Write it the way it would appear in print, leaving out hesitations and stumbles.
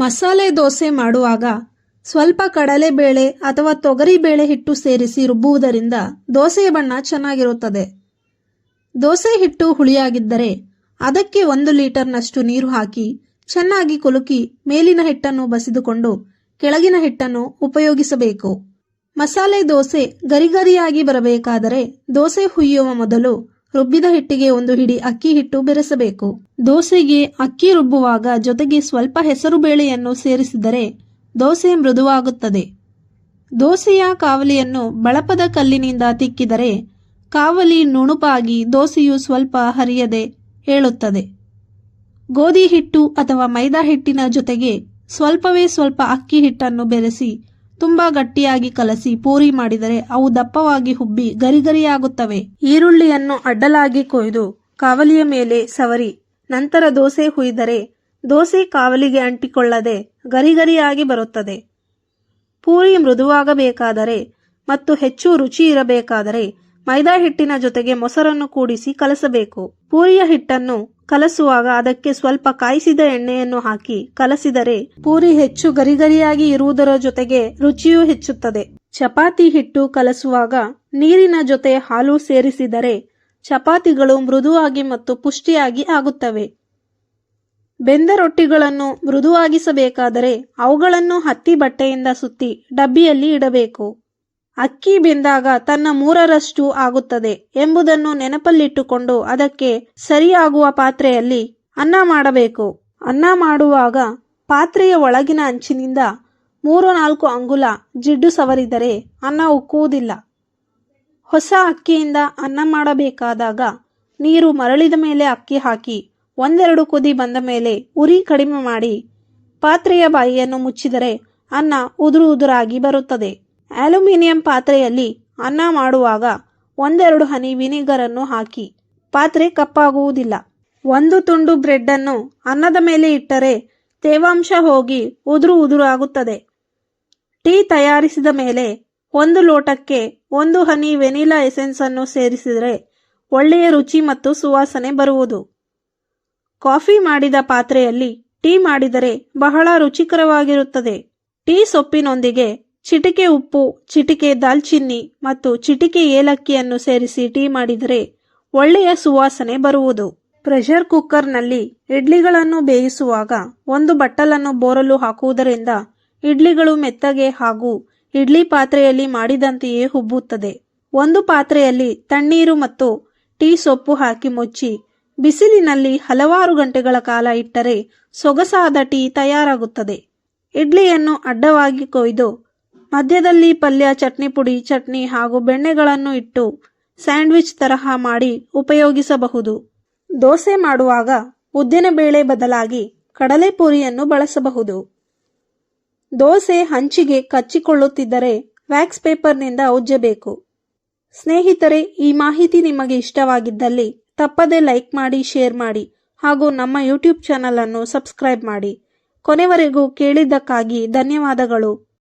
ಮಸಾಲೆ ದೋಸೆ ಮಾಡುವಾಗ ಸ್ವಲ್ಪ ಕಡಲೆಬೇಳೆ ಅಥವಾ ತೊಗರಿಬೇಳೆ ಹಿಟ್ಟು ಸೇರಿಸಿ ರುಬ್ಬುವುದರಿಂದ ದೋಸೆಯ ಬಣ್ಣ ಚೆನ್ನಾಗಿರುತ್ತದೆ. ದೋಸೆ ಹಿಟ್ಟು ಹುಳಿಯಾಗಿದ್ದರೆ ಅದಕ್ಕೆ 1 ಲೀಟರ್ನಷ್ಟು ನೀರು ಹಾಕಿ ಚೆನ್ನಾಗಿ ಕುಲುಕಿ ಮೇಲಿನ ಹಿಟ್ಟನ್ನು ಬಸಿದುಕೊಂಡು ಕೆಳಗಿನ ಹಿಟ್ಟನ್ನು ಉಪಯೋಗಿಸಬೇಕು. ಮಸಾಲೆ ದೋಸೆ ಗರಿಗರಿಯಾಗಿ ಬರಬೇಕಾದರೆ ದೋಸೆ ಹುಯ್ಯುವ ಮೊದಲು ರುಬ್ಬಿದ ಹಿಟ್ಟಿಗೆ 1 ಹಿಡಿ ಅಕ್ಕಿ ಹಿಟ್ಟು ಬೆರೆಸಬೇಕು. ದೋಸೆಗೆ ಅಕ್ಕಿ ರುಬ್ಬುವಾಗ ಜೊತೆಗೆ ಸ್ವಲ್ಪ ಹೆಸರುಬೇಳೆಯನ್ನು ಸೇರಿಸಿದರೆ ದೋಸೆ ಮೃದುವಾಗುತ್ತದೆ. ದೋಸೆಯ ಕಾವಲಿಯನ್ನು ಬಳಪದ ಕಲ್ಲಿನಿಂದ ತಿಕ್ಕಿದರೆ ಕಾವಲಿ ನುಣುಪಾಗಿ ದೋಸೆಯು ಸ್ವಲ್ಪ ಹರಿಯದೆ ಏಳುತ್ತದೆ. ಗೋಧಿ ಹಿಟ್ಟು ಅಥವಾ ಮೈದಾ ಹಿಟ್ಟಿನ ಜೊತೆಗೆ ಸ್ವಲ್ಪವೇ ಸ್ವಲ್ಪ ಅಕ್ಕಿ ಹಿಟ್ಟನ್ನು ಬೆರೆಸಿ ತುಂಬಾ ಗಟ್ಟಿಯಾಗಿ ಕಲಸಿ ಪೂರಿ ಮಾಡಿದರೆ ಅವು ದಪ್ಪವಾಗಿ ಹುಬ್ಬಿ ಗರಿಗರಿಯಾಗುತ್ತವೆ. ಈರುಳ್ಳಿಯನ್ನು ಅಡ್ಡಲಾಗಿ ಕೊಯ್ದು ಕಾವಲಿಯ ಮೇಲೆ ಸವರಿ ನಂತರ ದೋಸೆ ಹುಯ್ದರೆ ದೋಸೆ ಕಾವಲಿಗೆ ಅಂಟಿಕೊಳ್ಳದೆ ಗರಿಗರಿಯಾಗಿ ಬರುತ್ತದೆ. ಪೂರಿ ಮೃದುವಾಗಬೇಕಾದರೆ ಮತ್ತು ಹೆಚ್ಚು ರುಚಿ ಇರಬೇಕಾದರೆ ಮೈದಾ ಹಿಟ್ಟಿನ ಜೊತೆಗೆ ಮೊಸರನ್ನು ಕೂಡಿಸಿ ಕಲಸಬೇಕು. ಪೂರಿಯ ಹಿಟ್ಟನ್ನು ಕಲಸುವಾಗ ಅದಕ್ಕೆ ಸ್ವಲ್ಪ ಕಾಯಿಸಿದ ಎಣ್ಣೆಯನ್ನು ಹಾಕಿ ಕಲಸಿದರೆ ಪೂರಿ ಹೆಚ್ಚು ಗರಿಗರಿಯಾಗಿ ಇರುವುದರ ಜೊತೆಗೆ ರುಚಿಯೂ ಹೆಚ್ಚುತ್ತದೆ. ಚಪಾತಿ ಹಿಟ್ಟು ಕಲಸುವಾಗ ನೀರಿನ ಜೊತೆ ಹಾಲು ಸೇರಿಸಿದರೆ ಚಪಾತಿಗಳು ಮೃದುವಾಗಿ ಮತ್ತು ಪುಷ್ಟಿಯಾಗಿ ಆಗುತ್ತವೆ. ಬೆಂದ ರೊಟ್ಟಿಗಳನ್ನು ಮೃದುವಾಗಿಸಬೇಕಾದರೆ ಅವುಗಳನ್ನು ಹತ್ತಿ ಬಟ್ಟೆಯಿಂದ ಸುತ್ತಿ ಡಬ್ಬಿಯಲ್ಲಿ ಇಡಬೇಕು. ಅಕ್ಕಿ ಬೆಂದಾಗ ತನ್ನ 3ರಷ್ಟು ಆಗುತ್ತದೆ ಎಂಬುದನ್ನು ನೆನಪಲ್ಲಿಟ್ಟುಕೊಂಡು ಅದಕ್ಕೆ ಸರಿಯಾಗುವ ಪಾತ್ರೆಯಲ್ಲಿ ಅನ್ನ ಮಾಡಬೇಕು. ಅನ್ನ ಮಾಡುವಾಗ ಪಾತ್ರೆಯ ಒಳಗಿನ ಅಂಚಿನಿಂದ 3-4 ಅಂಗುಲ ಜಿಡ್ಡು ಸವರಿದರೆ ಅನ್ನ ಉಕ್ಕುವುದಿಲ್ಲ. ಹೊಸ ಅಕ್ಕಿಯಿಂದ ಅನ್ನ ಮಾಡಬೇಕಾದಾಗ ನೀರು ಮರಳಿದ ಮೇಲೆ ಅಕ್ಕಿ ಹಾಕಿ 1-2 ಕುದಿ ಬಂದ ಮೇಲೆ ಉರಿ ಕಡಿಮೆ ಮಾಡಿ ಪಾತ್ರೆಯ ಬಾಯಿಯನ್ನು ಮುಚ್ಚಿದರೆ ಅನ್ನ ಉದುರಾಗಿ ಬರುತ್ತದೆ. ಅಲ್ಯೂಮಿನಿಯಂ ಪಾತ್ರೆಯಲ್ಲಿ ಅನ್ನ ಮಾಡುವಾಗ 1-2 ಹನಿ ವಿನಿಗರನ್ನು ಹಾಕಿ ಪಾತ್ರೆ ಕಪ್ಪಾಗುವುದಿಲ್ಲ. 1 ತುಂಡು ಬ್ರೆಡ್ ಅನ್ನು ಅನ್ನದ ಮೇಲೆ ಇಟ್ಟರೆ ತೇವಾಂಶ ಹೋಗಿ ಉದುರಾಗುತ್ತದೆ. ಟೀ ತಯಾರಿಸಿದ ಮೇಲೆ 1 ಲೋಟಕ್ಕೆ 1 ಹನಿ ವೆನಿಲಾ ಎಸೆನ್ಸ್ ಅನ್ನು ಸೇರಿಸಿದರೆ ಒಳ್ಳೆಯ ರುಚಿ ಮತ್ತು ಸುವಾಸನೆ ಬರುವುದು. ಕಾಫಿ ಮಾಡಿದ ಪಾತ್ರೆಯಲ್ಲಿ ಟೀ ಮಾಡಿದರೆ ಬಹಳ ರುಚಿಕರವಾಗಿರುತ್ತದೆ. ಟೀ ಸೊಪ್ಪಿನೊಂದಿಗೆ ಚಿಟಿಕೆ ಉಪ್ಪು, ಚಿಟಿಕೆ ದಾಲ್ಚಿನ್ನಿ ಮತ್ತು ಚಿಟಿಕೆ ಏಲಕ್ಕಿಯನ್ನು ಸೇರಿಸಿ ಟೀ ಮಾಡಿದರೆ ಒಳ್ಳೆಯ ಸುವಾಸನೆ ಬರುವುದು. ಪ್ರೆಷರ್ ಕುಕ್ಕರ್ನಲ್ಲಿ ಇಡ್ಲಿಗಳನ್ನು ಬೇಯಿಸುವಾಗ 1 ಬಟ್ಟಲನ್ನು ಬೋರಲು ಹಾಕುವುದರಿಂದ ಇಡ್ಲಿಗಳು ಮೆತ್ತಗೆ ಹಾಗೂ ಇಡ್ಲಿ ಪಾತ್ರೆಯಲ್ಲಿ ಮಾಡಿದಂತೆಯೇ ಹುಬ್ಬುತ್ತದೆ. 1 ಪಾತ್ರೆಯಲ್ಲಿ ತಣ್ಣೀರು ಮತ್ತು ಟೀ ಸೊಪ್ಪು ಹಾಕಿ ಮುಚ್ಚಿ ಬಿಸಿಲಿನಲ್ಲಿ ಹಲವಾರು ಗಂಟೆಗಳ ಕಾಲ ಇಟ್ಟರೆ ಸೊಗಸಾದ ಟೀ ತಯಾರಾಗುತ್ತದೆ. ಇಡ್ಲಿಯನ್ನು ಅಡ್ಡವಾಗಿ ಕೊಯ್ದು ಮಧ್ಯದಲ್ಲಿ ಪಲ್ಯ, ಚಟ್ನಿ ಪುಡಿ, ಚಟ್ನಿ ಹಾಗೂ ಬೆಣ್ಣೆಗಳನ್ನು ಇಟ್ಟು ಸ್ಯಾಂಡ್ವಿಚ್ ತರಹ ಮಾಡಿ ಉಪಯೋಗಿಸಬಹುದು. ದೋಸೆ ಮಾಡುವಾಗ ಉದ್ದಿನಬೇಳೆ ಬದಲಾಗಿ ಕಡಲೆಪುರಿಯನ್ನು ಬಳಸಬಹುದು. ದೋಸೆ ಹಂಚಿಗೆ ಕಚ್ಚಿಕೊಳ್ಳುತ್ತಿದ್ದರೆ ವ್ಯಾಕ್ಸ್ ಪೇಪರ್ನಿಂದ ಉಜ್ಜಬೇಕು. ಸ್ನೇಹಿತರೆ, ಈ ಮಾಹಿತಿ ನಿಮಗೆ ಇಷ್ಟವಾಗಿದ್ದಲ್ಲಿ ತಪ್ಪದೆ ಲೈಕ್ ಮಾಡಿ, ಶೇರ್ ಮಾಡಿ ಹಾಗೂ ನಮ್ಮ ಯೂಟ್ಯೂಬ್ ಚಾನಲ್ ಅನ್ನು ಸಬ್ಸ್ಕ್ರೈಬ್ ಮಾಡಿ. ಕೊನೆವರೆಗೂ ಕೇಳಿದ್ದಕ್ಕಾಗಿ ಧನ್ಯವಾದಗಳು.